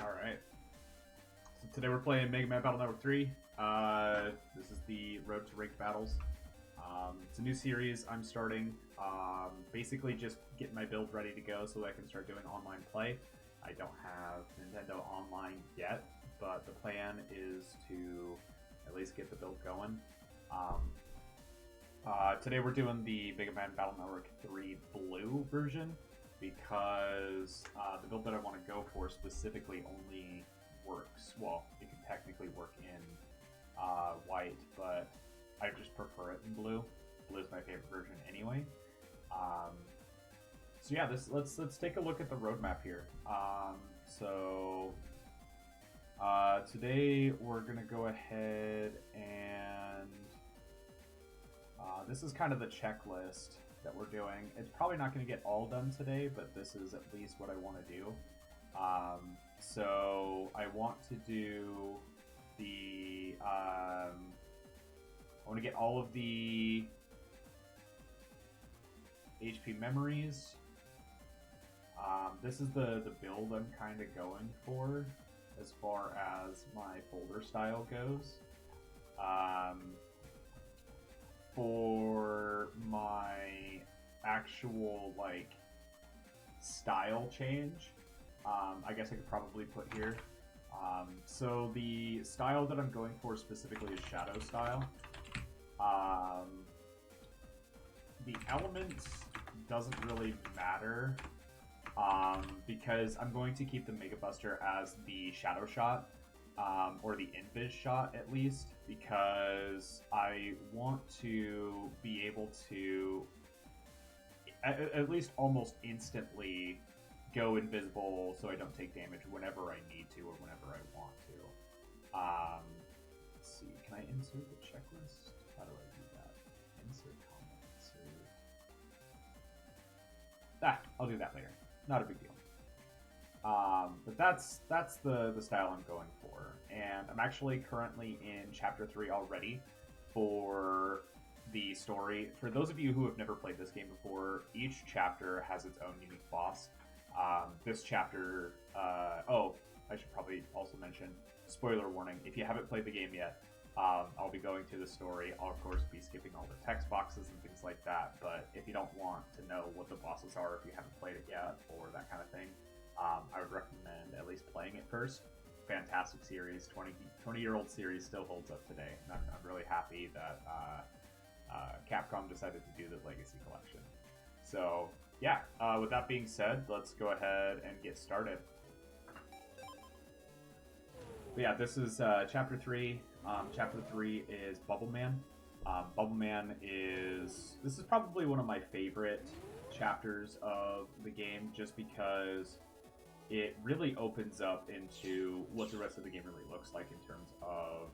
Alright. So today we're playing Mega Man Battle Network 3. This is the Road to Ranked Battles. It's a new series I'm starting. Basically just getting my build ready to go so that I can start doing online play. I don't have Nintendo Online yet, but the plan is to at least get the build going. Today we're doing the Mega Man Battle Network 3 Blue version because the build that I want to go for specifically only works. Well, it can technically work in white, but I just prefer it in blue. Blue is my favorite version anyway. So yeah, let's take a look at the roadmap here. Today we're gonna go ahead and this is kind of the checklist that we're doing. It's probably not going to get all done today, but this is at least what I want to do. So I want to do the I want to get all of the HP memories. This is the build I'm kind of going for as far as my folder style goes. For my actual like style change, I guess I could probably put here. So the style that I'm going for specifically is Shadow style. The elements doesn't really matter because I'm going to keep the Mega Buster as the Shadow Shot. Or the Invis shot at least, because I want to be able to at least almost instantly go invisible so I don't take damage whenever I need to or whenever I want to. Let's see, can I insert the checklist? How do I do that? Insert comment, insert. I'll do that later. Not a big deal. But that's the style I'm going for, and I'm actually currently in Chapter 3 already for the story. For those of you who have never played this game before, each chapter has its own unique boss. This chapter, oh, I should probably also mention, spoiler warning, if you haven't played the game yet, I'll be going through the story. I'll of course be skipping all the text boxes and things like that, but if you don't want to know what the bosses are if you haven't played it yet, or that kind of thing, I would recommend at least playing it first. Fantastic series, 20-year-old series, still holds up today. And I'm really happy that Capcom decided to do the Legacy Collection. So yeah, with that being said, let's go ahead and get started. But yeah, this is Chapter 3. Chapter 3 is Bubble Man. Bubble Man this is probably one of my favorite chapters of the game, just because it really opens up into what the rest of the game really looks like in terms of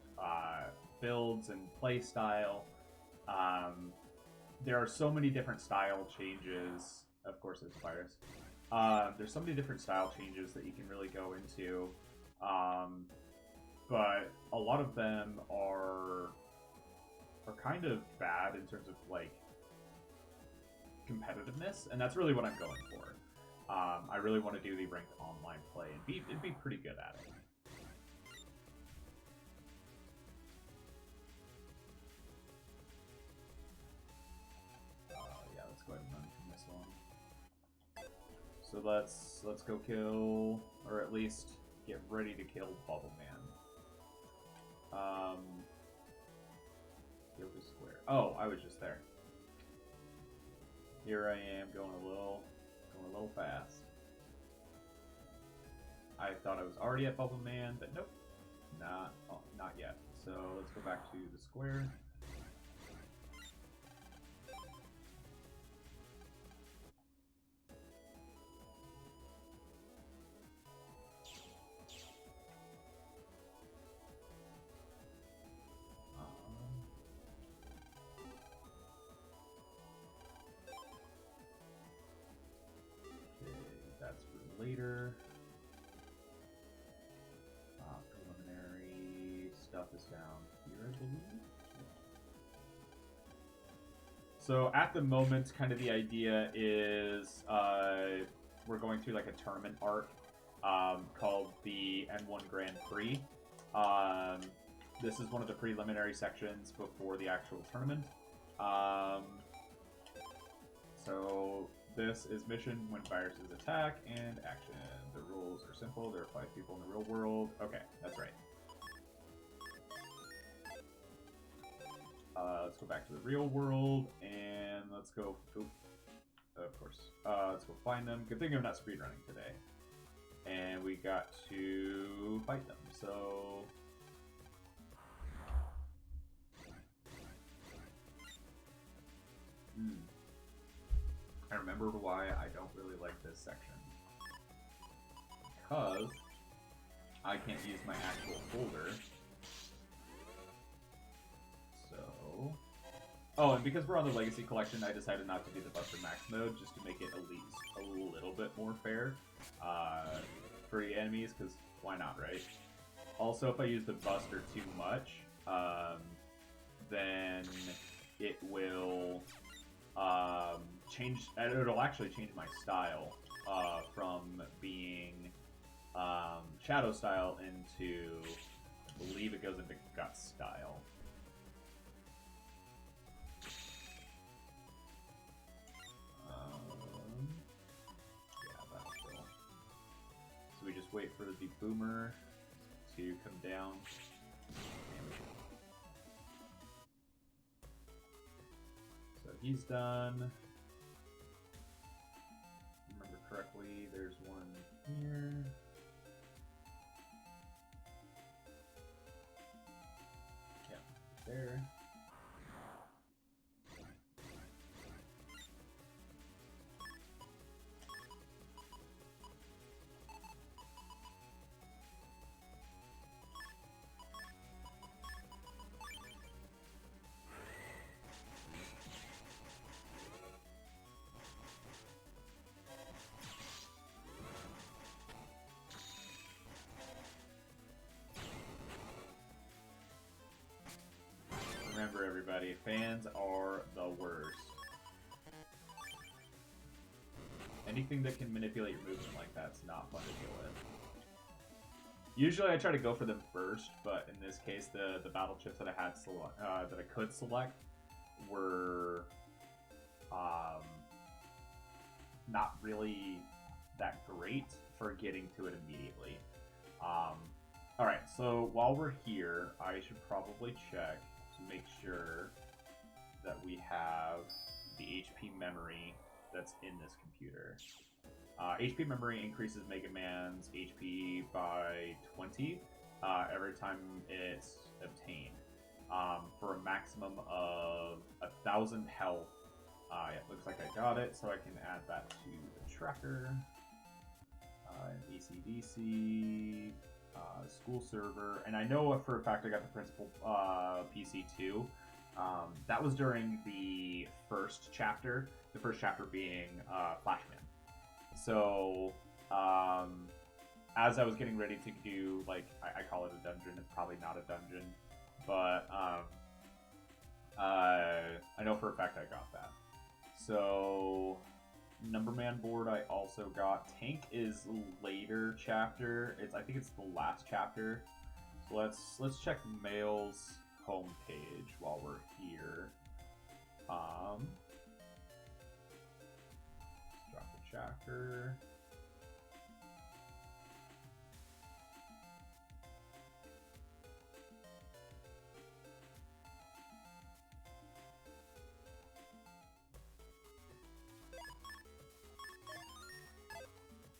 builds and play style. There are so many different style changes. Of course, there's a virus. There's so many different style changes that you can really go into. But a lot of them are kind of bad in terms of like competitiveness, and that's really what I'm going for. I really want to do the ranked online play and be pretty good at it. Yeah, let's go ahead and run from this one. So let's go kill, or at least get ready to kill Bubble Man. Kill the square. Oh, I was just there. Here I am going a little fast. I thought I was already at Bubble Man, but nope, not yet. So let's go back to the square. That's for later. Preliminary stuff is down here, I believe. So at the moment, kind of the idea is we're going through like a tournament arc. called the N1 Grand Prix. Um, this is one of the preliminary sections before the actual tournament. So this is mission when viruses attack and action. The rules are simple. There are 5 people in the real world. Okay, that's right. Let's go back to the real world and let's go. Oop, of course. Let's go find them. Good thing I'm not speedrunning today. And we got to fight them. So. I remember why I don't really like this section. Because I can't use my actual folder. So... Oh, and because we're on the Legacy Collection, I decided not to do the Buster Max mode, just to make it at least a little bit more fair for the enemies, because why not, right? Also, if I use the Buster too much, then it will... it'll actually change my style from being Shadow style into, I believe it goes into Gut style. Yeah, that'll kill. So we just wait for the Boomer to come down. So he's done. Remember correctly, there's one here. Yeah, there. Remember, everybody, fans are the worst. Anything that can manipulate your movement like that's not fun to deal with. Usually I try to go for them first, but in this case, the battle chips that I had that I could select were not really that great for getting to it immediately. Alright, so while we're here, I should probably check to make sure that we have the HP memory that's in this computer. HP memory increases Mega Man's HP by 20 every time it's obtained, for a maximum of 1,000 health. It looks like I got it, so I can add that to the tracker. ECDC, school server, and I know for a fact I got the principal PC too. That was during the first chapter. The first chapter being Flashman. So as I was getting ready to do, like, I call it a dungeon. It's probably not a dungeon, but I know for a fact I got that. So Numberman board I also got. Tank is later chapter. I think it's the last chapter. So let's check Mail's homepage while we're here. Let's drop the chapter.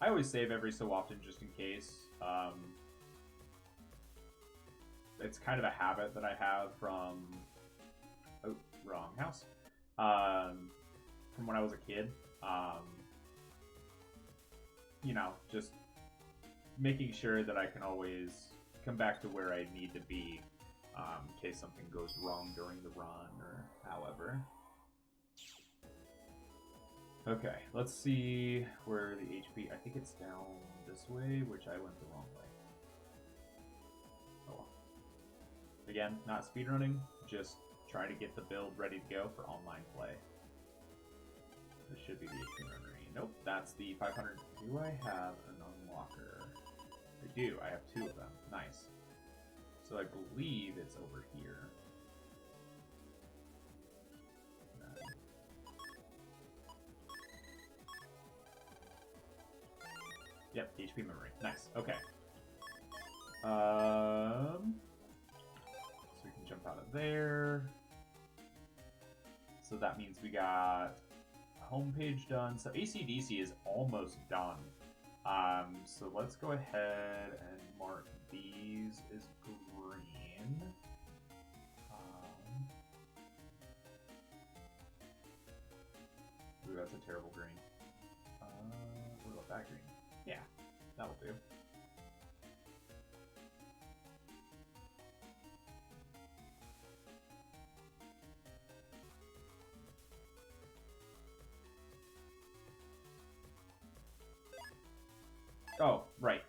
I always save every so often just in case. It's kind of a habit that I have from... Oh, wrong house. From when I was a kid. You know, just making sure that I can always come back to where I need to be in case something goes wrong during the run or however. Okay, let's see where the HP... I think it's down this way, which I went the wrong way. Oh well. Again, not speedrunning, just trying to get the build ready to go for online play. This should be the HP memory. Nope, that's the 500. Do I have an unlocker? do. I have 2 of them. Nice. So I believe it's over here. Yep, HP memory. Nice. Okay. So we can jump out of there. So that means we got homepage done. So AC/DC is almost done. So let's go ahead and mark these as green. Ooh, that's a terrible green. What about that green? Yeah, that'll do. Oh, right.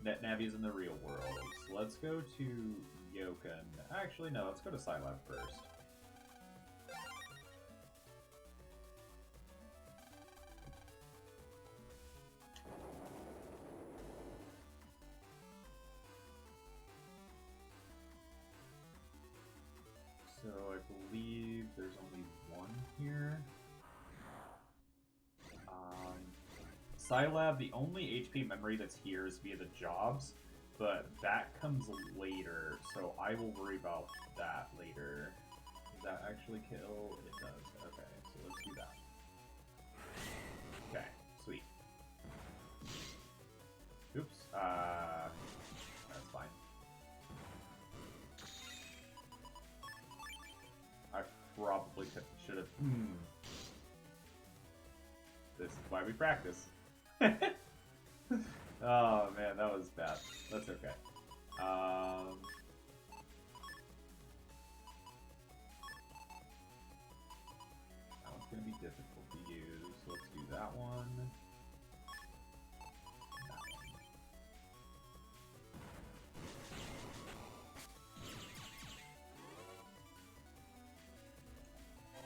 NetNavi's in the real world. So let's go to Yoka. Actually, no, let's go to Scilab first. So I believe there's only one here. Scilab, the only HP memory that's here is via the jobs, but that comes later, so I will worry about that later. Does that actually kill? It does. Okay, so let's do that. Okay, sweet. Oops. That's fine. I probably should have. This is why we practice. Oh man, that was bad. That's okay. That one's gonna be difficult to use. So let's do that one.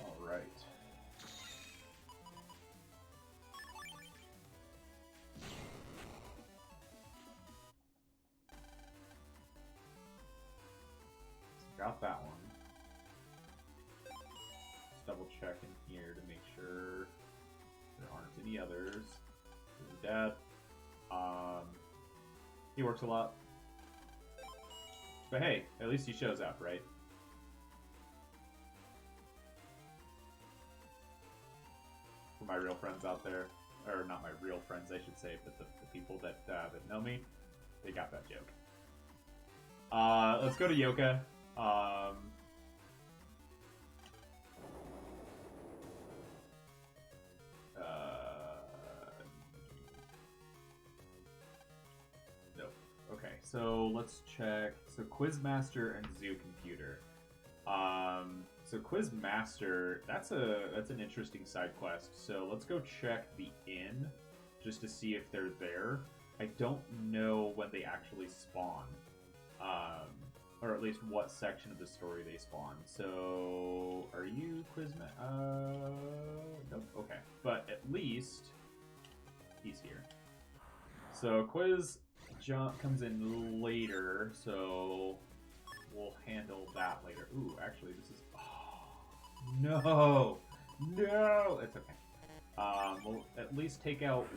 All right. Got that one. Just double check in here to make sure there aren't any others. Here's Dad. He works a lot. But hey, at least he shows up, right? For my real friends out there, or not my real friends, I should say, but the people that know me, they got that joke. Let's go to Yoka. Nope. Okay, so let's check. So Quizmaster and Zoo Computer. So Quizmaster, that's an interesting side quest. So let's go check the inn just to see if they're there. I don't know when they actually spawn. Or at least what section of the story they spawn. So, are you Quizma? Nope. Okay, but at least he's here. So Quiz comes in later, so we'll handle that later. Ooh, actually, this is. Oh, no, it's okay. We'll at least take out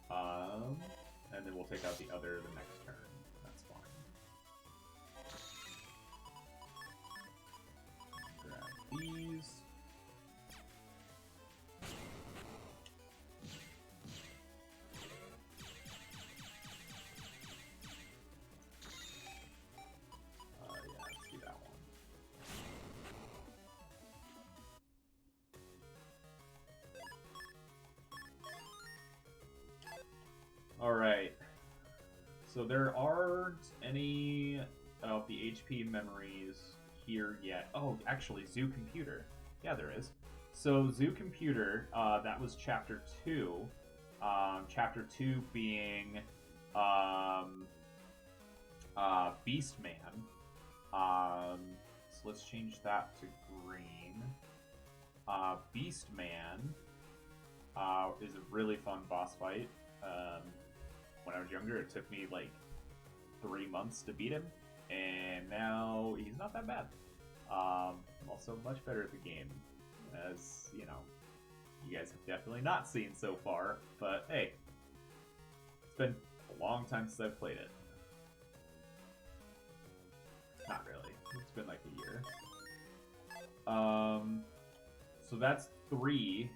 one. And then we'll take out the other the next turn. That's fine. Grab these. Yeah, let's do that one. Alright, so there aren't any of the HP memories here yet. Oh, actually, Zoo Computer. Yeah, there is. So Zoo Computer, that was Chapter 2. Chapter 2 being Beastman. So let's change that to green. Beastman. is a really fun boss fight. When I was younger, it took me like 3 months to beat him, and now he's not that bad. I'm also much better at the game, as you know, you guys have definitely not seen so far. But hey, it's been a long time since I've played it. Not really. It's been like a year. So that's 3.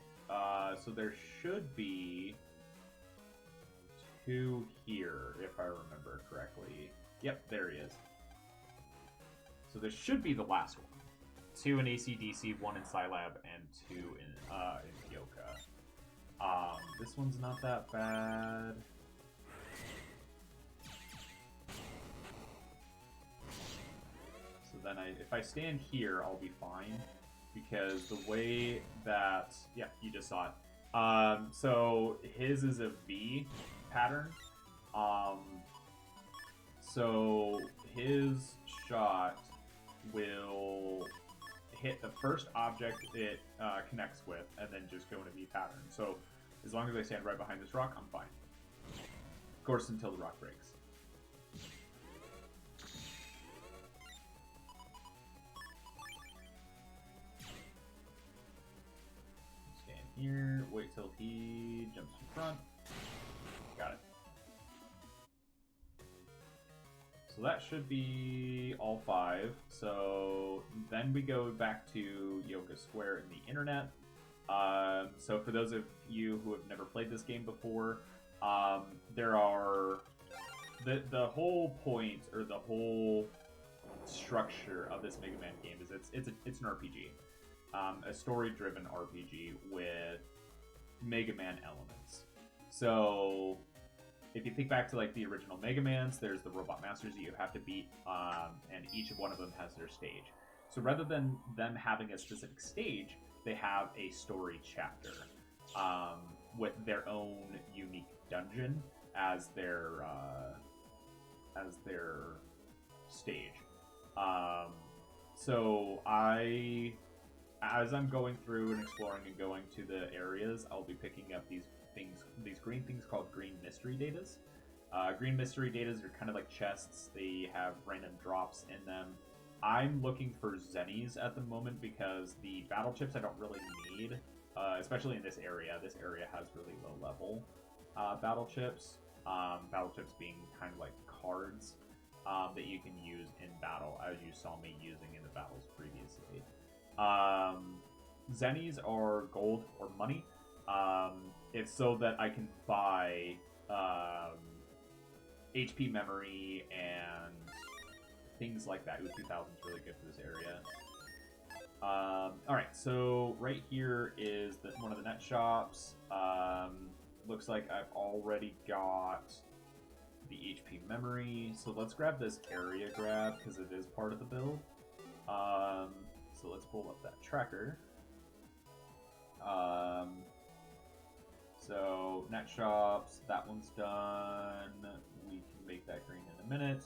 So there should be 2 here, if I remember correctly. Yep, there he is. So this should be the last one. 2 in ACDC, 1 in Scilab, and 2 in Yoka. This one's not that bad. So then if I stand here, I'll be fine. Because the way that... Yeah, you just saw it. So his is a V pattern. So his shot will hit the first object it connects with, and then just go in a V pattern. So as long as I stand right behind this rock, I'm fine. Of course, until the rock breaks. Stand here, wait till he jumps in front. Got it. So that should be all 5. So then we go back to Yoga Square in the internet. So for those of you who have never played this game before, there are the whole point, or the whole structure of this Mega Man game is it's an RPG, a story-driven RPG with Mega Man elements. So if you think back to like the original Mega Mans, there's the Robot Masters that you have to beat, and each one of them has their stage. So rather than them having a specific stage, they have a story chapter with their own unique dungeon as their stage. So as I'm going through and exploring and going to the areas, I'll be picking up these green things called green mystery datas. Green mystery datas are kind of like chests. They have random drops in them. I'm looking for Zennies at the moment because the battle chips I don't really need, especially in this area. This area has really low level battle chips. Battle chips being kind of like cards that you can use in battle, as you saw me using in the battles previously. Zennies are gold or money. It's so that I can buy HP memory and things like that. Ooh, 2000 is really good for this area. Alright, so right here is one of the net shops. Looks like I've already got the HP memory. So let's grab this area grab, because it is part of the build. So let's pull up that tracker. So, net shops, that one's done. We can make that green in a minute.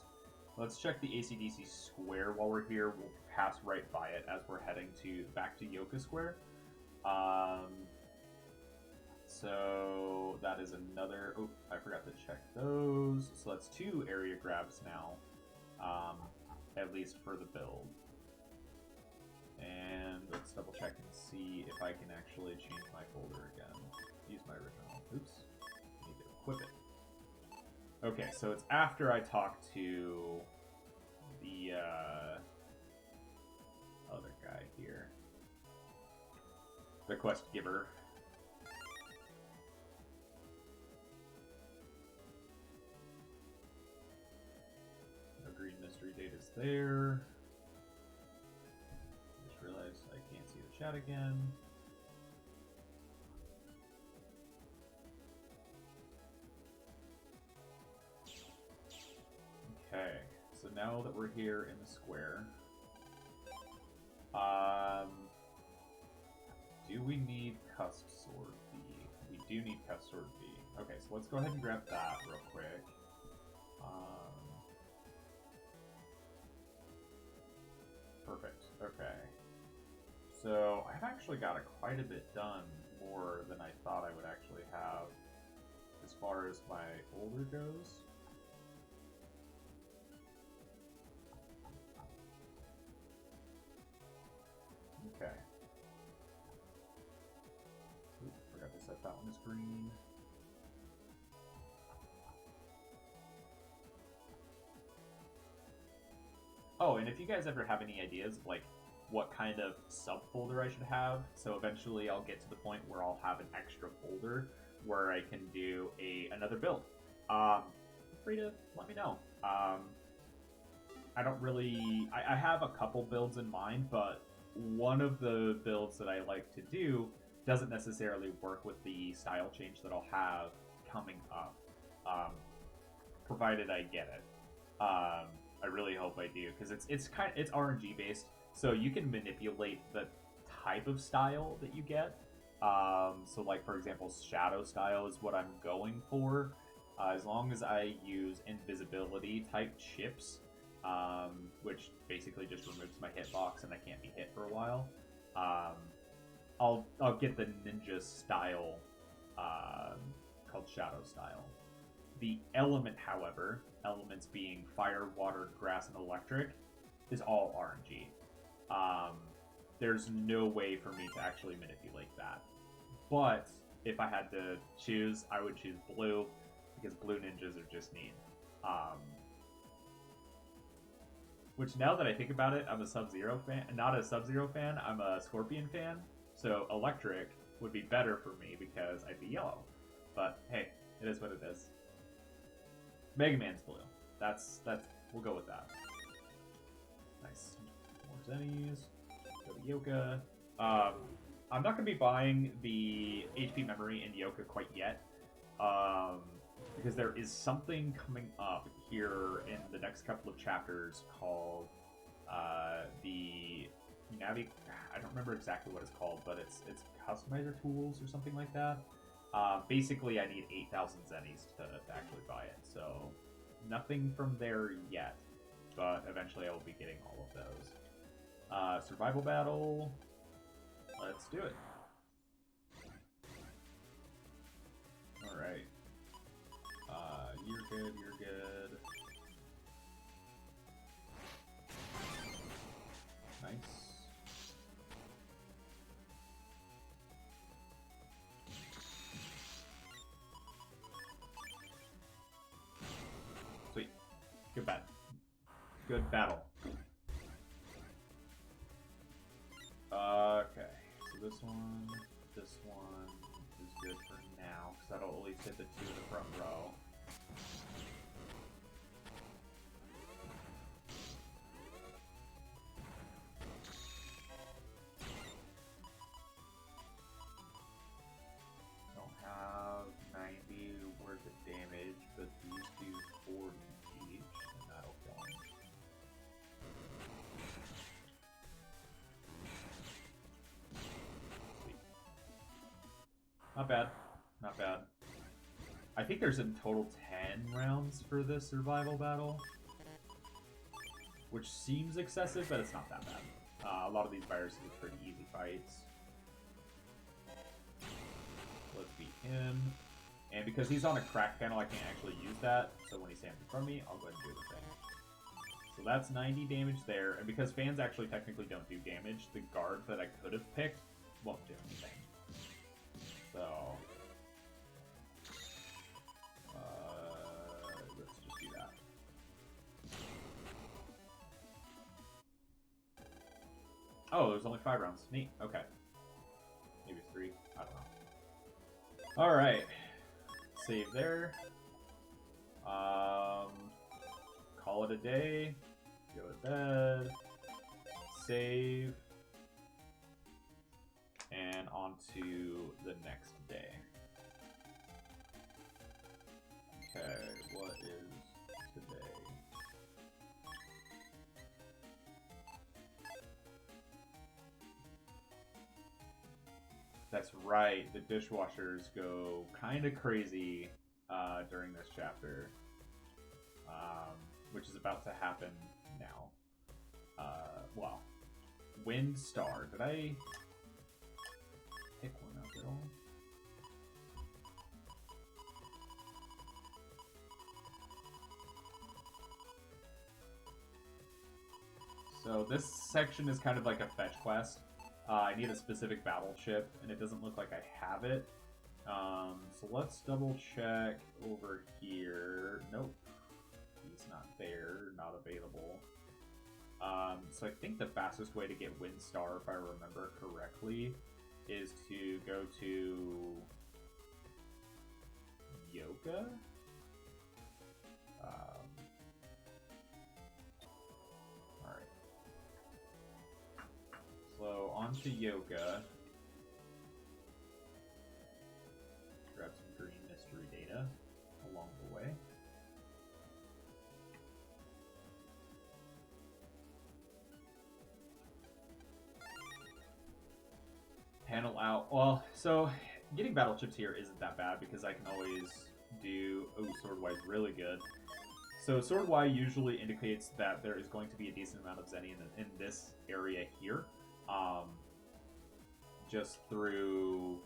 Let's check the ACDC Square while we're here. We'll pass right by it as we're heading back to Yoka Square. So that is another... Oh, I forgot to check those. So that's 2 area grabs now, at least for the build. And let's double check and see if I can actually change my folder again. Use my original. Oops. I need to equip it. Okay, so it's after I talk to the other guy here. The quest giver. No green mystery data's there. Just realized I can't see the chat again. Okay, so now that we're here in the square, do we need Cust Sword V? We do need Cust Sword V. Okay, so let's go ahead and grab that real quick. Perfect, okay. So I've actually got quite a bit done more than I thought I would actually have as far as my older goes. Okay. Oop, forgot to set that one as green. Oh, and if you guys ever have any ideas of like what kind of subfolder I should have, so eventually I'll get to the point where I'll have an extra folder where I can do another build. Feel free to let me know. I don't really... I have a couple builds in mind, but one of the builds that I like to do doesn't necessarily work with the style change that I'll have coming up, provided I get it. I really hope I do, because it's RNG based, so you can manipulate the type of style that you get. So like, for example, shadow style is what I'm going for. As long as I use invisibility type chips, which basically just removes my hitbox and I can't be hit for a while, I'll get the ninja style called shadow style. The element, however, elements being fire, water, grass, and electric, is all RNG. There's no way for me to actually manipulate that. But if I had to choose, I would choose blue, because blue ninjas are just neat. Which, now that I think about it, I'm a Sub-Zero fan. Not a Sub-Zero fan, I'm a Scorpion fan. So electric would be better for me because I'd be yellow. But hey, it is what it is. Mega Man's blue. That's we'll go with that. Nice. More Zennies. Go to Yoka. I'm not going to be buying the HP memory in Yoka quite yet, because there is something coming up here in the next couple of chapters called the Navi. I don't remember exactly what it's called, but it's customizer tools or something like that. Basically, I need 8,000 Zennies to actually buy it, so nothing from there yet, but eventually I will be getting all of those. Survival battle. Let's do it. Alright. You're good, you're good. Nice. Sweet. Good battle. Good battle. Okay. So this one is good for now, because that'll at least hit the two in the front row. Don't have 90 worth of damage, but these do 40 each, and that'll kill him. Not bad. Not bad. I think there's in total 10 rounds for this survival battle, which seems excessive, but it's not that bad. A lot of these viruses are pretty easy fights. Let's beat him. And because he's on a crack panel, I can't actually use that, so when he stands in front of me, I'll go ahead and do the thing. So that's 90 damage there, and because fans actually technically don't do damage, the guard that I could have picked won't do anything. So, let's just do that. Oh, there's only 5 rounds. Neat. Okay. Maybe 3. I don't know. Alright. Save there. Call it a day. Go to bed. Save. And on to the next day. Okay, what is today? That's right, the dishwashers go kind of crazy during this chapter, which is about to happen now. Well, Wind Star. Did I pick one up? Did material. So this section is kind of like a fetch quest. I need a specific battleship, and it doesn't look like I have it. So let's double check over here. Nope. He's not there, not available. So I think the fastest way to get Windstar, if I remember correctly, is to go to Yoga. Alright. So onto Yoga. Grab some green mystery data along the way. Panel out. Well, so getting battleships here isn't that bad because I can always do... Oh, Sword Y is really good. So Sword Y usually indicates that there is going to be a decent amount of Zenny in this area here. Just through...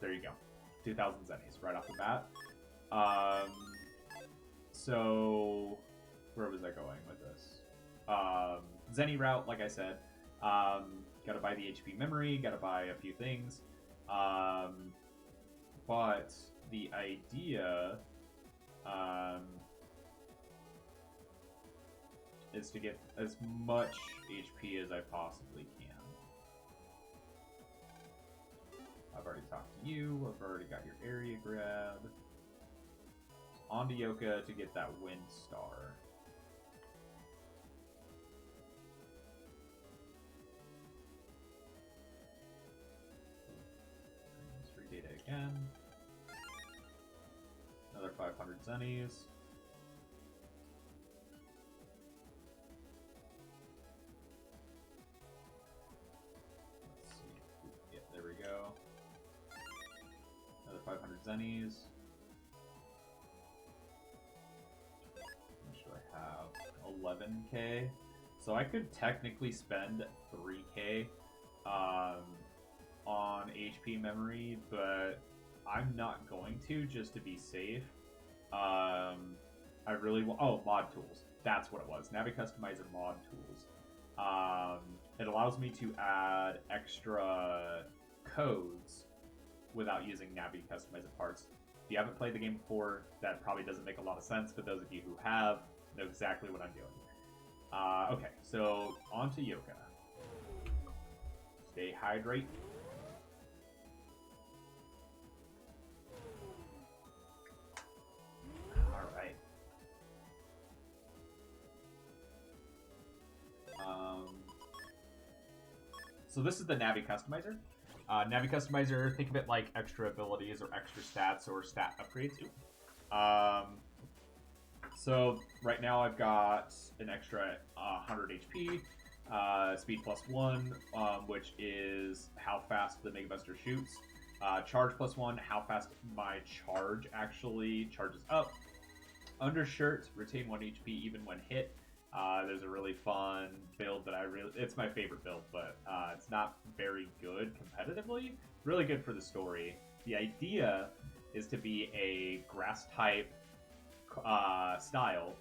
There you go. 2,000 Zennies right off the bat. So... Where was I going with this? Zenny route, like I said. Gotta buy the HP memory, gotta buy a few things. But the idea is to get as much HP as I possibly can. I've already talked to you, I've already got your area grab. On to Yoka to get that Windstar. Data again. Another 500 Zennies. Let's see. Yeah, there we go. Another 500 Zennies. How much do I have? 11k. So I could technically spend 3k. On HP memory, but I'm not going to, just to be safe. I really want... Oh, mod tools. That's what it was. Navi Customizer mod tools. It allows me to add extra codes without using Navi Customizer parts. If you haven't played the game before, that probably doesn't make a lot of sense, but those of you who have know exactly what I'm doing. Okay, so on to Yoka. Stay hydrate. Alright. So this is the Navi Customizer. Navi Customizer, think of it like extra abilities or extra stats or stat upgrades. So right now I've got an extra 100 HP, speed +1, which is how fast the Mega Buster shoots. Charge +1, how fast my charge actually charges up. Undershirt, retain 1 HP even when hit. There's a really fun build that it's my favorite build, but it's not very good competitively. Really good for the story. The idea is to be a grass type style.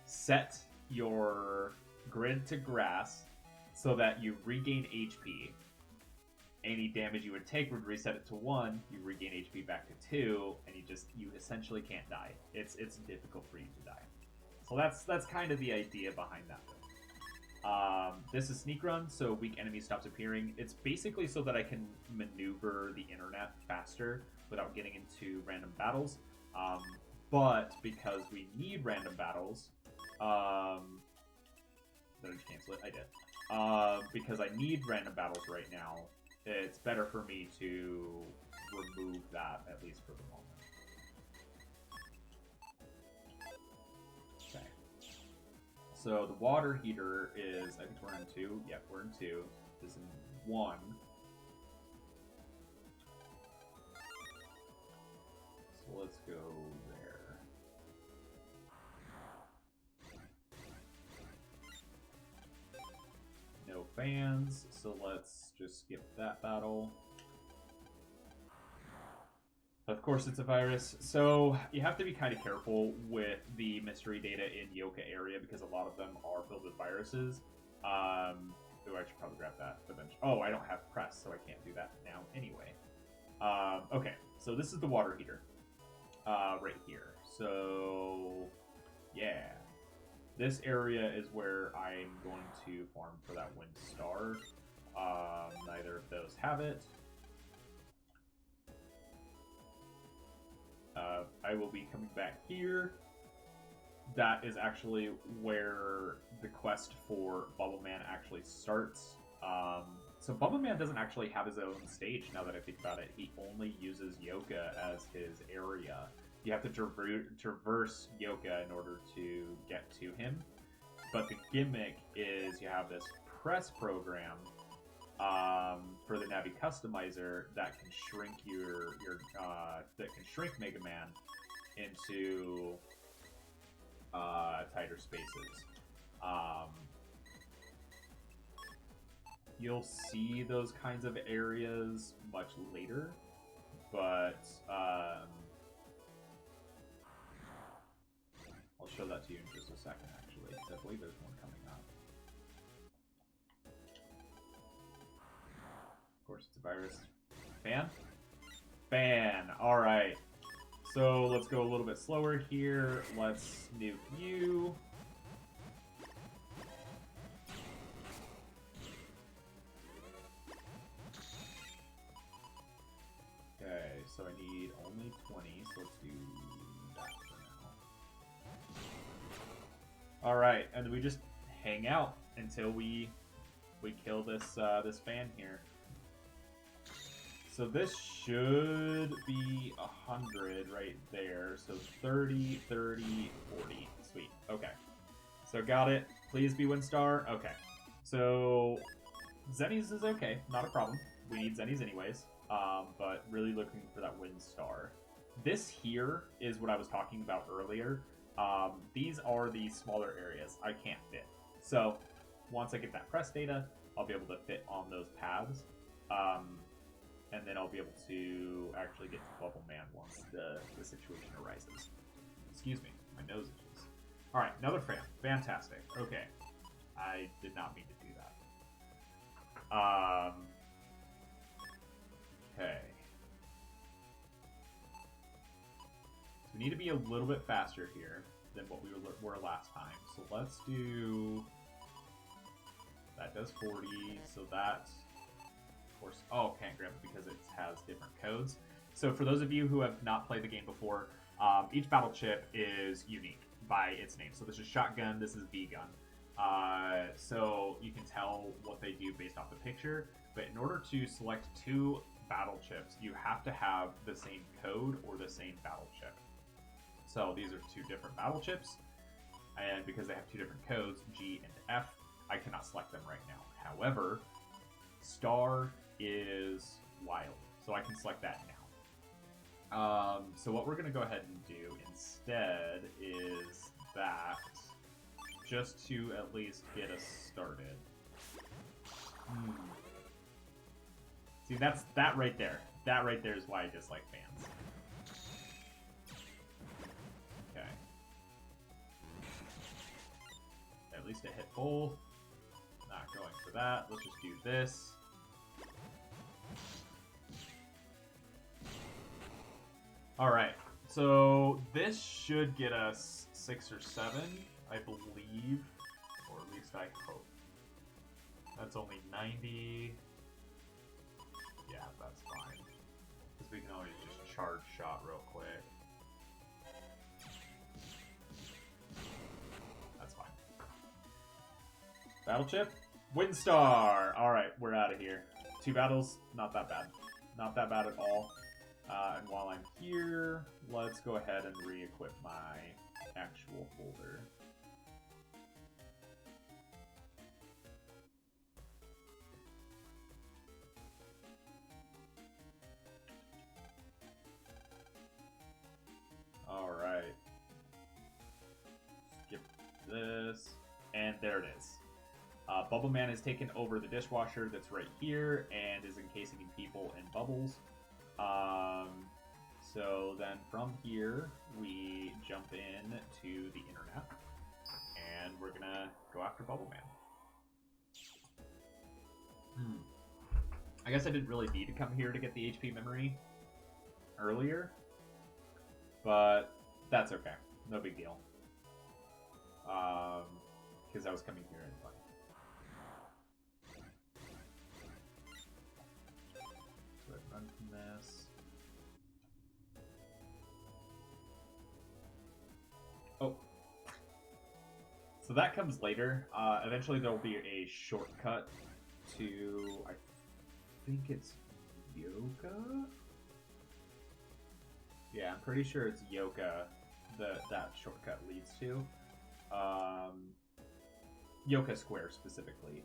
Set your grid to grass so that you regain HP. Any damage you would take would reset it to 1. You regain HP back to 2, and you essentially can't die. It's difficult for you to die. So that's kind of the idea behind that one. This is Sneak Run, so weak enemy stops appearing. It's basically so that I can maneuver the internet faster without getting into random battles. But because we need random battles, did I just cancel it? I did. Because I need random battles right now, it's better for me to remove that, at least for the moment. Okay. So the water heater is, I think we're in 2. Yep, we're in 2. This is in 1. So let's go there. No fans, so let's just skip that battle. Of course, it's a virus. So you have to be kind of careful with the mystery data in Yoka area because a lot of them are filled with viruses. Ooh, I should probably grab that eventually. Oh, I don't have press, so I can't do that now anyway. Okay, so this is the water heater right here. So, yeah. This area is where I'm going to farm for that wind star. Neither of those have it. I will be coming back here. That is actually where the quest for Bubble Man actually starts. So Bubble Man doesn't actually have his own stage now that I think about it. He only uses Yoka as his area. You have to traverse Yoka in order to get to him. But the gimmick is you have this press program for the Navi customizer that can shrink that can shrink Mega Man into tighter spaces. You'll see those kinds of areas much later, but I'll show that to you in just a second, actually, because I believe there's one coming up. Of course, it's a virus. Fan? Fan! Alright. So, let's go a little bit slower here. Let's nuke you. Okay, so I need only 20, so let's do that for now. Alright, and then we just hang out until we kill this this fan here. So this should be 100 right there. So 30, 30, 40. Sweet. Okay. So got it. Please be Windstar. Okay. So Zennies is okay. Not a problem. We need Zennies anyways. But really looking for that Windstar. This here is what I was talking about earlier. These are the smaller areas I can't fit. So once I get that press data, I'll be able to fit on those paths. And then I'll be able to actually get to Bubble Man once the situation arises. Excuse me, my nose itches. Alright, another fan. Fantastic. Okay. I did not mean to do that. Okay. So we need to be a little bit faster here than what we were last time. So let's do... That does 40, so that... Of course, oh, can't grab it because it has different codes. So for those of you who have not played the game before, each battle chip is unique by its name. So this is shotgun, this is V-gun. So you can tell what they do based off the picture, but in order to select two battle chips, you have to have the same code or the same battle chip. So these are two different battle chips, and because they have two different codes, G and F, I cannot select them right now. However, Star is wild, so I can select that now. So what we're going to go ahead and do instead is that, just to at least get us started. See, that right there. That right there is why I dislike fans. Okay. At least a hit both. Not going for that. Let's just do this. Alright, so this should get us 6 or 7, I believe. Or at least I hope. That's only 90. Yeah, that's fine. Because we can always just charge shot real quick. That's fine. Battle chip? Windstar! Alright, we're out of here. 2 battles, not that bad. Not that bad at all. And while I'm here, let's go ahead and re-equip my actual folder. Alright. Skip this. And there it is. Bubble Man has taken over the dishwasher that's right here and is encasing people in bubbles. So then from here, we jump in to the internet, and we're gonna go after Bubble Man. I guess I didn't really need to come here to get the HP memory earlier, but that's okay. No big deal. Because I was coming here anyway. So I run from this. Oh. So that comes later. Eventually there will be a shortcut to, I think it's Yoka? Yeah, I'm pretty sure it's Yoka that shortcut leads to. Yoka Square specifically.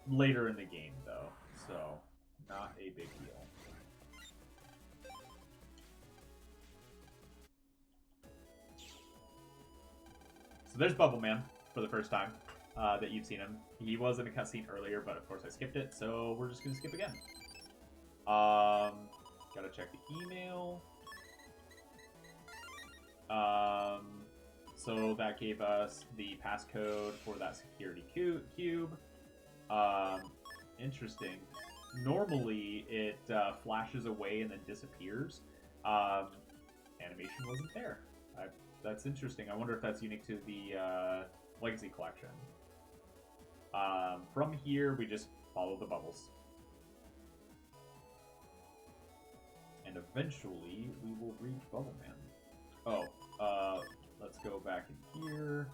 Later in the game though, so not a big deal. So there's Bubble Man for the first time that you've seen him. He was in a cutscene earlier, but of course I skipped it, so we're just gonna skip again. Gotta check the email. So that gave us the passcode for that security cube. Interesting. Normally it flashes away and then disappears. Animation wasn't there. That's interesting. I wonder if that's unique to the Legacy Collection. From here, we just follow the bubbles. And eventually, we will reach Bubble Man. Oh, let's go back in here.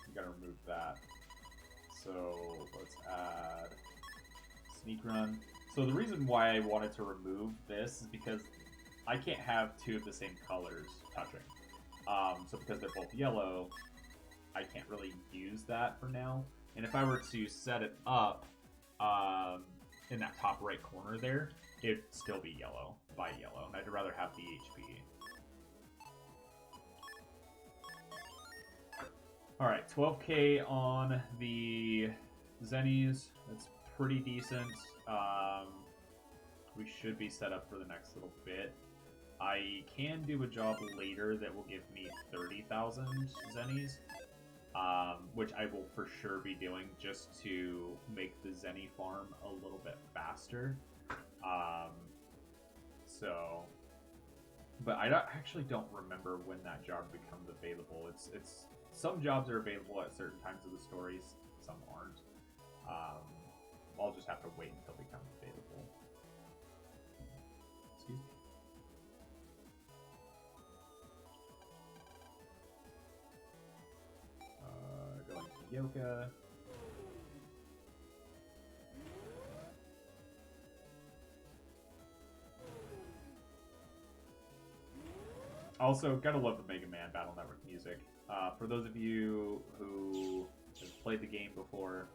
We gotta remove that. So let's add sneak run. So the reason why I wanted to remove this is because I can't have two of the same colors touching. So because they're both yellow, I can't really use that for now. And if I were to set it up in that top right corner there, it'd still be yellow by yellow. And I'd rather have the HP. Alright, 12k on the Zennies. That's pretty decent. We should be set up for the next little bit. I can do a job later that will give me 30,000 Zennies, which I will for sure be doing just to make the Zenny farm a little bit faster. But I actually don't remember when that job becomes available. It's some jobs are available at certain times of the stories, some aren't. I'll just have to wait until they become available. Excuse me. Going to Yoka. Also, gotta love the Mega Man Battle Network music. For those of you who have played the game before,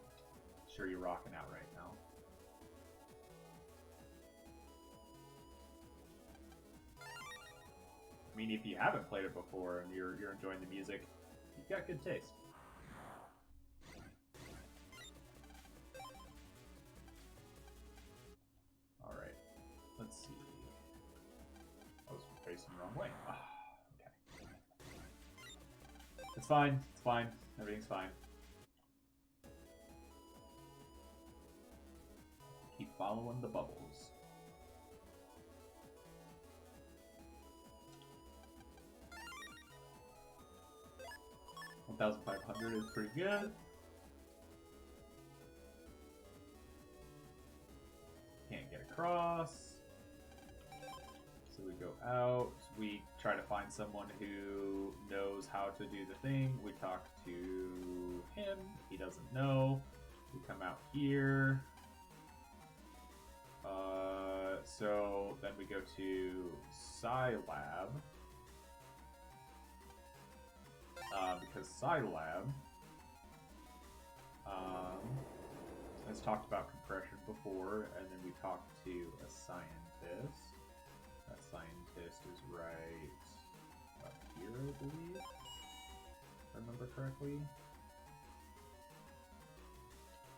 sure you're rocking out right now. I mean, if you haven't played it before and you're enjoying the music, you've got good taste. Alright, let's see. I was facing the wrong way. Oh, okay. It's fine, it's fine. Everything's fine. Keep following the bubbles. $1,500 is pretty good. Can't get across. So we go out. We try to find someone who knows how to do the thing. We talk to him. He doesn't know. We come out here. So then we go to Scilab. Because Scilab has talked about compression before, and then we talked to a scientist. That scientist is right up here, I believe. I remember correctly.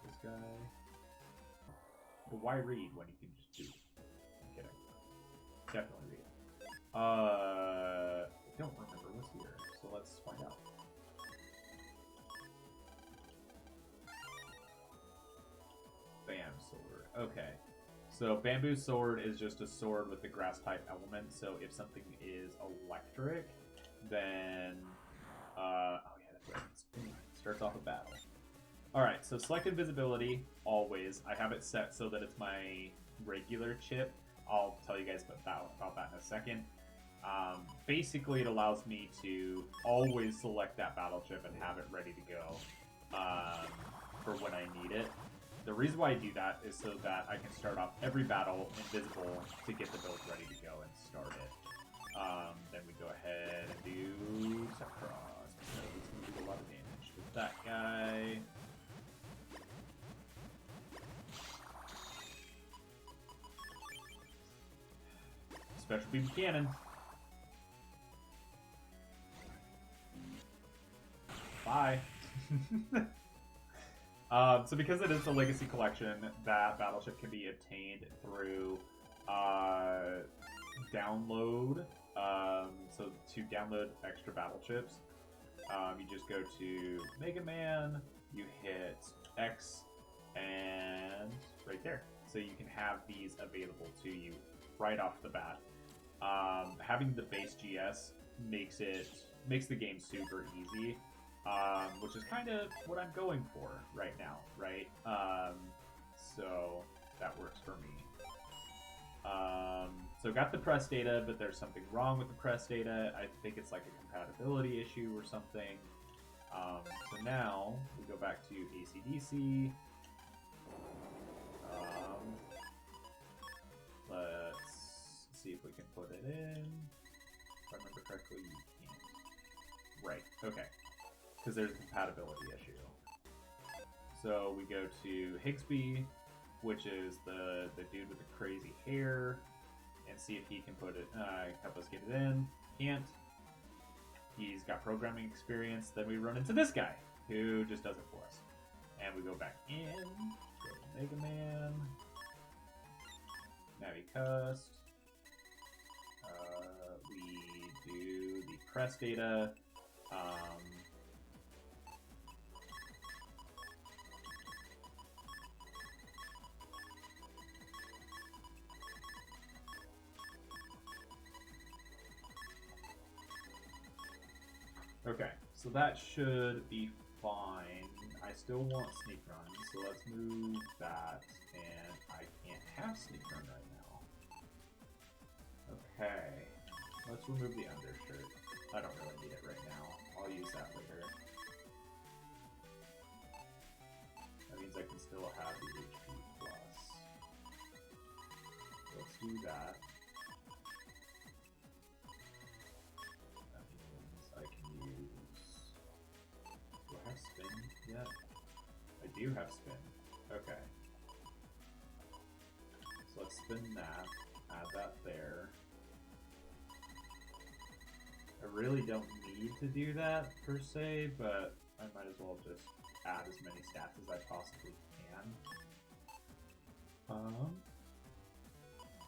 This guy. But why read when you can just do? I'm kidding. Definitely read. I don't remember what's here, so let's find out. Bam sword. Okay. So bamboo sword is just a sword with the grass type element. So if something is electric, then oh yeah, that's right. It starts off a battle. All right. So select invisibility always. I have it set so that it's my regular chip. I'll tell you guys about that in a second. Basically, it allows me to always select that battle chip and have it ready to go for when I need it. The reason why I do that is so that I can start off every battle invisible to get the build ready to go and start it. Then we go ahead and do set cross. So it's going to do a lot of damage with that guy. Special beam cannon. Bye. So because it is the Legacy Collection, that battleship can be obtained through download. So to download extra battleships, you just go to Mega Man, you hit X, and right there. So you can have these available to you right off the bat. Having the base GS makes the game super easy. Which is kind of what I'm going for right now, right? So that works for me. So got the press data, but there's something wrong with the press data. I think it's like a compatibility issue or something. So now we go back to AC/DC. Let's see if we can put it in. If I remember correctly, you can't. Right, okay. Because there's a compatibility issue. So we go to Higsby, which is the dude with the crazy hair, and see if he can put it, help us get it in. Can't. He's got programming experience. Then we run into this guy, who just does it for us. And we go back in, go to Mega Man, Navicust. We do the press data. Okay, so that should be fine. I still want Sneak Run, so let's move that, and I can't have Sneak Run right now. Okay, let's remove the undershirt. I don't really need it right now. I'll use that later. That means I can still have the HP plus. Let's do that. Spin yet? I do have spin. Okay. So let's spin that. Add that there. I really don't need to do that per se, but I might as well just add as many stats as I possibly can.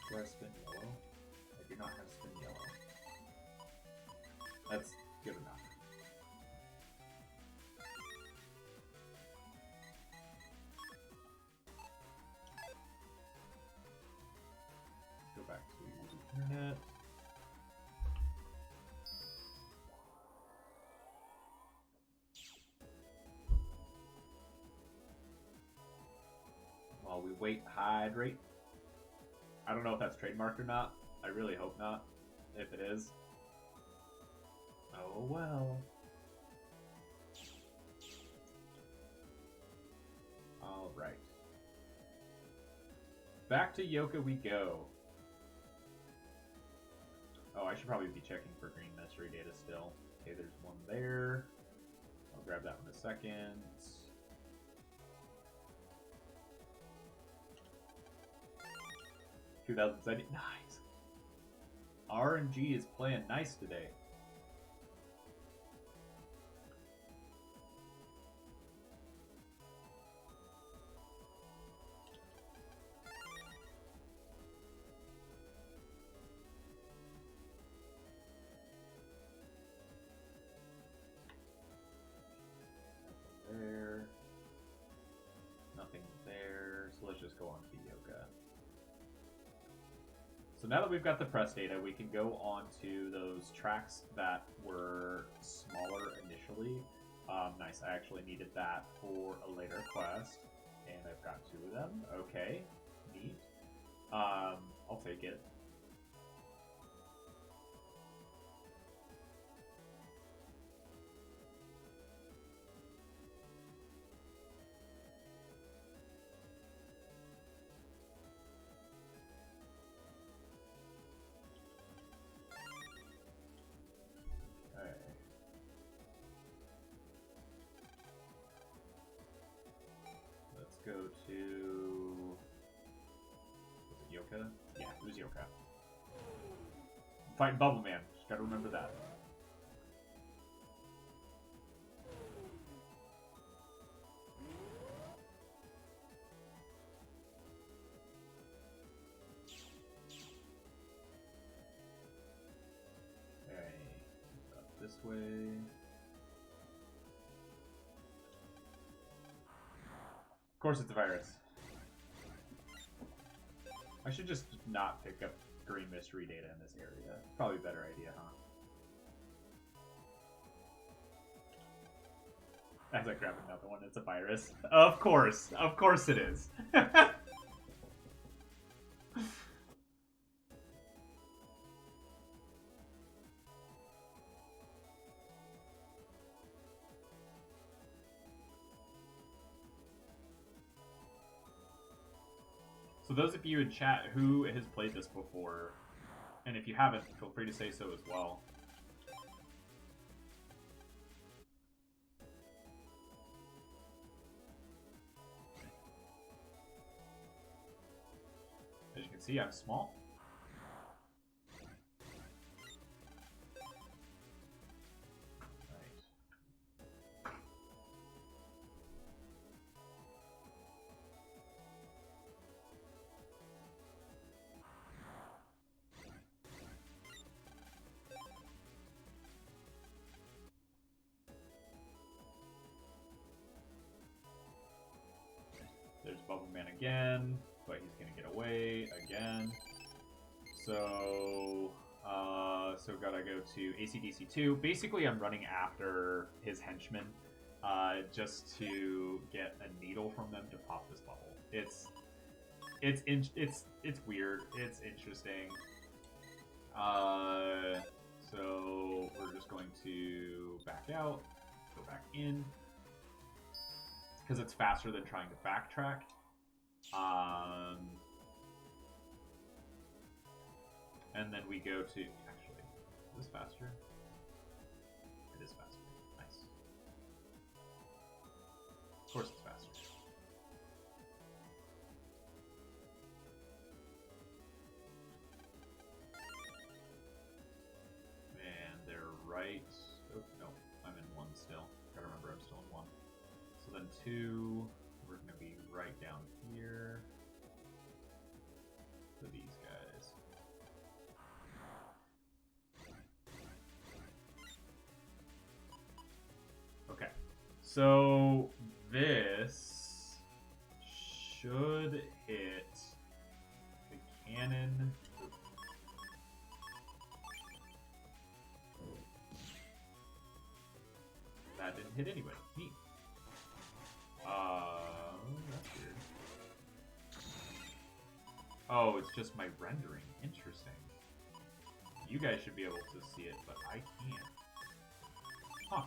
Do I spin yellow? I do not have spin yellow. That's good enough. Go back to the internet. While we wait, hydrate. I don't know if that's trademarked or not. I really hope not. If it is, oh well. All right. Back to Yoka we go. Oh, I should probably be checking for green mystery data still. Okay, there's one there. I'll grab that one in a second. 2070. Nice. RNG is playing nice today. So now that we've got the press data, we can go on to those tracks that were smaller initially. Nice, I actually needed that for a later quest, and I've got 2 of them. Okay, neat. I'll take it. Go to... Was it Yoka? Yeah, it was Yoka. Fighting Bubble Man. Just gotta remember that. Okay. Up this way. Of course it's a virus. I should just not pick up green mystery data in this area. Probably a better idea, huh? As I grab another one, it's a virus. Of course it is. So those of you in chat who has played this before, and if you haven't, feel free to say so as well. As you can see, I'm small. There's Bubble Man again, but he's gonna get away again. So, gotta go to ACDC 2. Basically, I'm running after his henchmen, just to get a needle from them to pop this bubble. It's weird. It's interesting. So we're just going to back out, go back in, because it's faster than trying to backtrack. And then we go to, actually, is this faster? It is faster. Nice. Of course it's faster. And they're right. Oh, no, I'm in 1 still. Gotta remember I'm still in 1. So then 2, we're gonna be right down here for these guys. Okay, so this should hit the cannon. That didn't hit anybody. Neat. That's weird. Oh, it's just my rendering. Interesting. You guys should be able to see it, but I can't. Huh.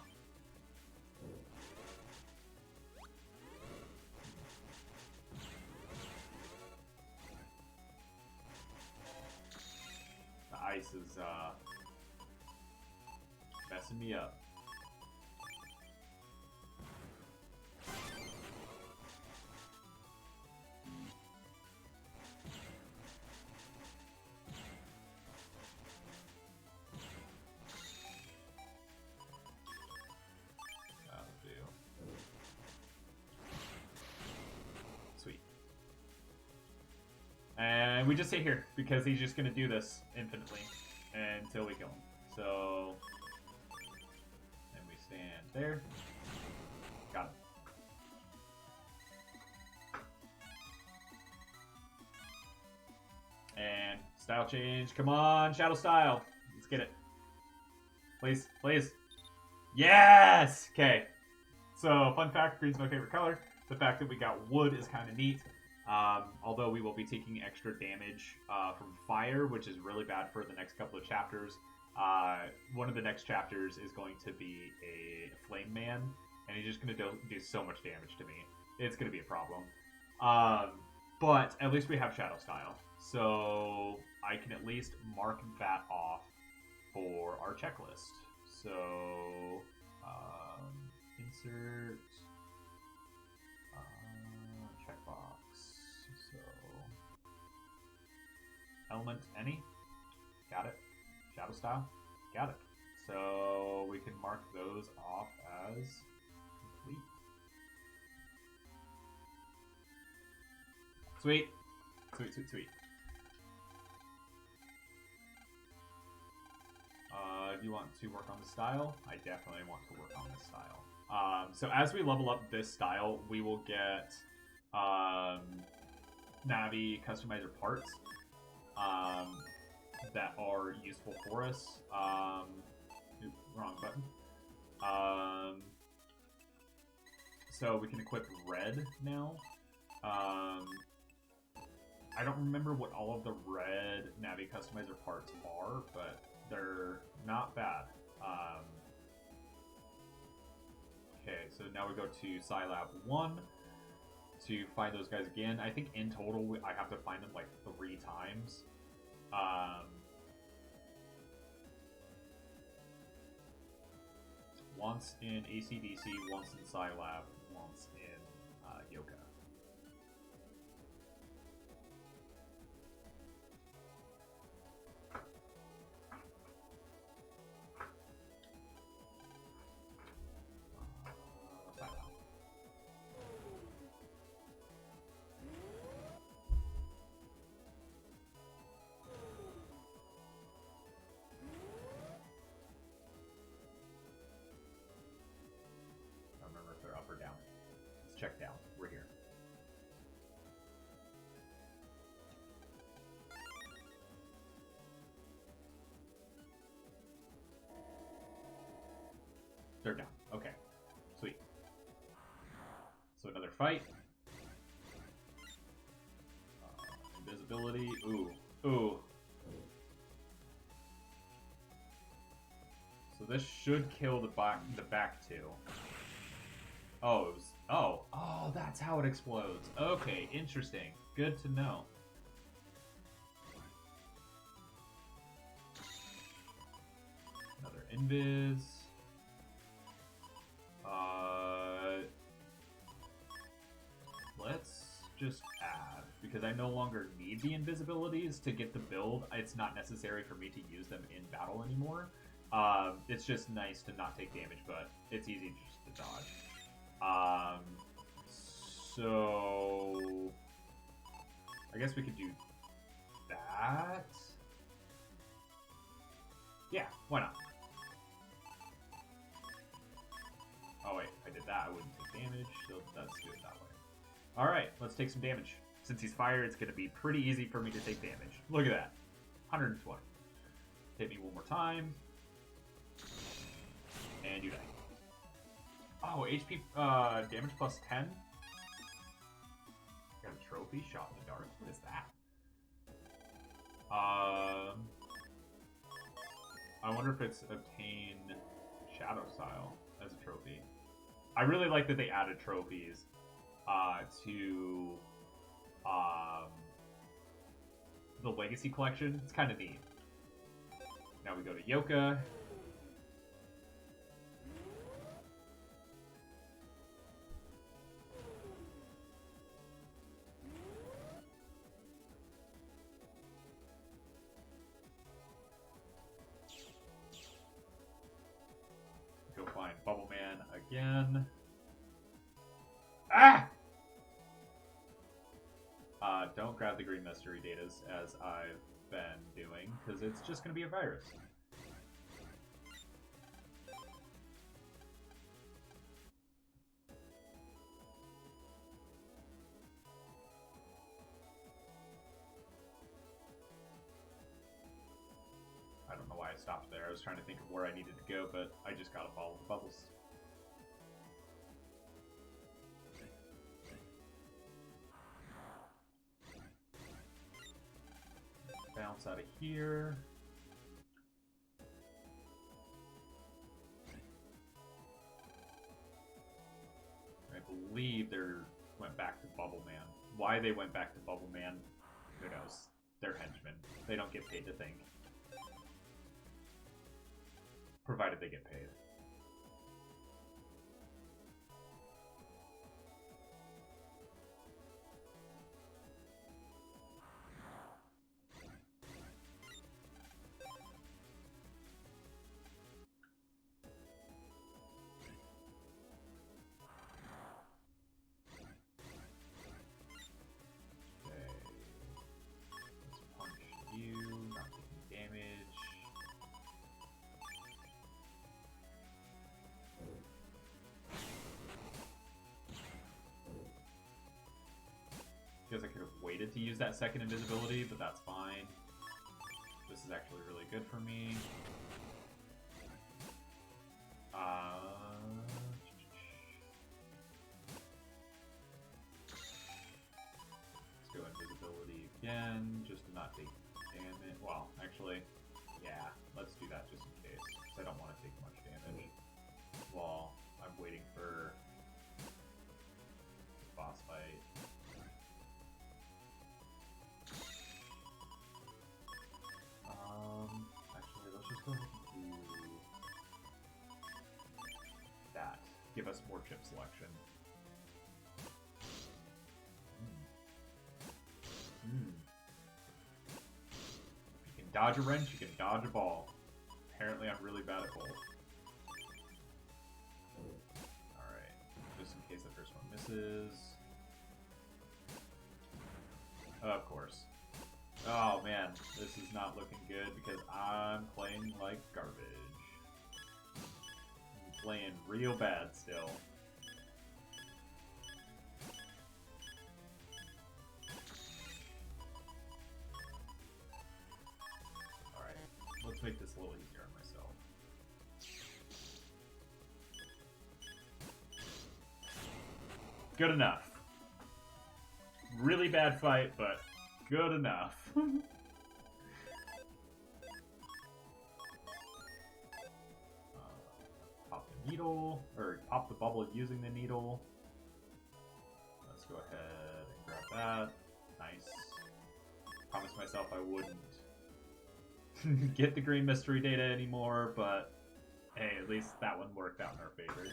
The ice is, messing me up. And we just stay here, because he's just going to do this infinitely until we kill him. So, then we stand there. Got him. And Style change. Come on, Shadow Style. Let's get it. Please, please. Yes! Okay. So, fun fact, green's my favorite color. The fact that we got wood is kind of neat. Although we will be taking extra damage from fire, which is really bad for the next couple of chapters. One of the next chapters is going to be a flame man, and he's just going to do so much damage to me. It's going to be a problem. But at least we have Shadow Style. So I can at least mark that off for our checklist. So insert checkbox. So element any. Got it. Shadow Style. Got it. So we can mark those off as complete. Sweet. Sweet, sweet, sweet. Do you want to work on the style? I definitely want to work on this style. So as we level up this style, we will get Navi customizer parts that are useful for us. Oops, wrong button. So we can equip red now. I don't remember what all of the red Navi customizer parts are, but they're not bad. Okay, so now we go to Scilab 1 to find those guys again. I think in total I have to find them like 3 times. Once in ACDC, once in Scilab, once in Yoka. Check down. We're here. They're down. Okay. Sweet. So another fight. Invisibility. Ooh. Ooh. So this should kill the back two. Oh, it was... Oh, that's how it explodes. Okay, interesting. Good to know. Another invis. Let's just add, because I no longer need the invisibilities to get the build. It's not necessary for me to use them in battle anymore. It's just nice to not take damage, but it's easy just to dodge. So I guess we could do that. Yeah, why not? Oh wait, if I did that, I wouldn't take damage, so let's do it that way. Alright, let's take some damage. Since he's fire, it's going to be pretty easy for me to take damage. Look at that. 120. Hit me one more time. And you die. Oh, HP damage plus 10? Got a trophy, shot in the dark. What is that? I wonder if it's obtain Shadow Style as a trophy. I really like that they added trophies to the Legacy Collection. It's kind of neat. Now we go to Yoka. Go find Bubble Man again. Ah! Don't grab the green mystery datas as I've been doing, because it's just going to be a virus. I stopped there. I was trying to think of where I needed to go, but I just got a ball of bubbles. Bounce out of here. I believe they went back to Bubble Man. Why they went back to Bubble Man, who knows? They're henchmen. They don't get paid to think. Provided they get paid. I could have waited to use that second invisibility, but that's fine. This is actually really good for me. Let's go invisibility again, just to not take damage. Well, actually, yeah, let's do that just in case, because I don't want to take much damage while I'm waiting for the boss fight. Actually, let's just go ahead and do that. Give us more chip selection. If you can dodge a wrench, you can dodge a ball. Apparently, I'm really bad at both. Alright, just in case the first one misses. Of course. Oh man, this is not looking good because I'm playing like garbage. I'm playing real bad still. Alright, let's make this a little easier on myself. Good enough. Really bad fight, but good enough. Pop the needle, or pop the bubble using the needle. Let's go ahead and grab that. Nice. Promised myself I wouldn't get the green mystery data anymore, but hey, at least that one worked out in our favor.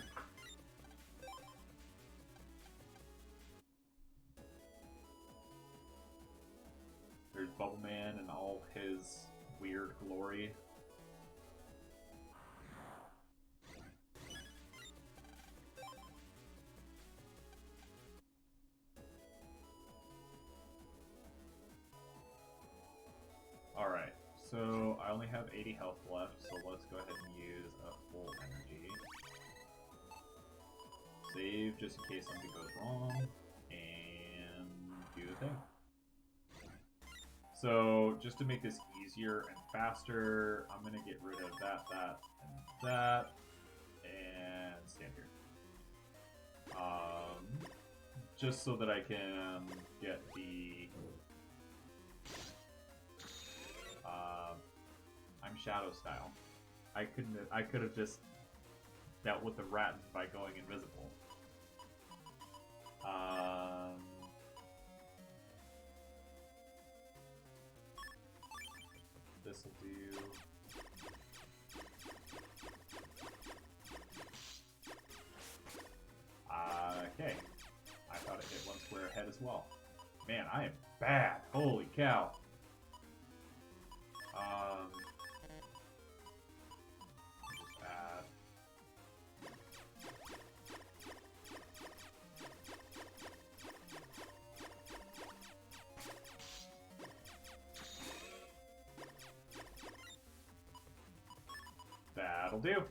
There's Bubble Man and all his weird glory. Alright, so I only have 80 health left, so let's go ahead and use a full energy. Save just in case something goes wrong, and do the thing. So, just to make this easier and faster, I'm going to get rid of that, and stand here. Just so that I can get the... I'm Shadow style. I could have just dealt with the rat by going invisible. This will do. Okay. I thought it hit one square ahead as well. Man, I am bad. Holy cow. Just add. That'll do.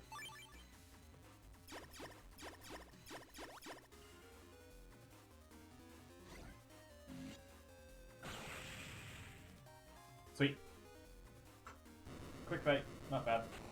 Sweet. Quick fight. Not bad.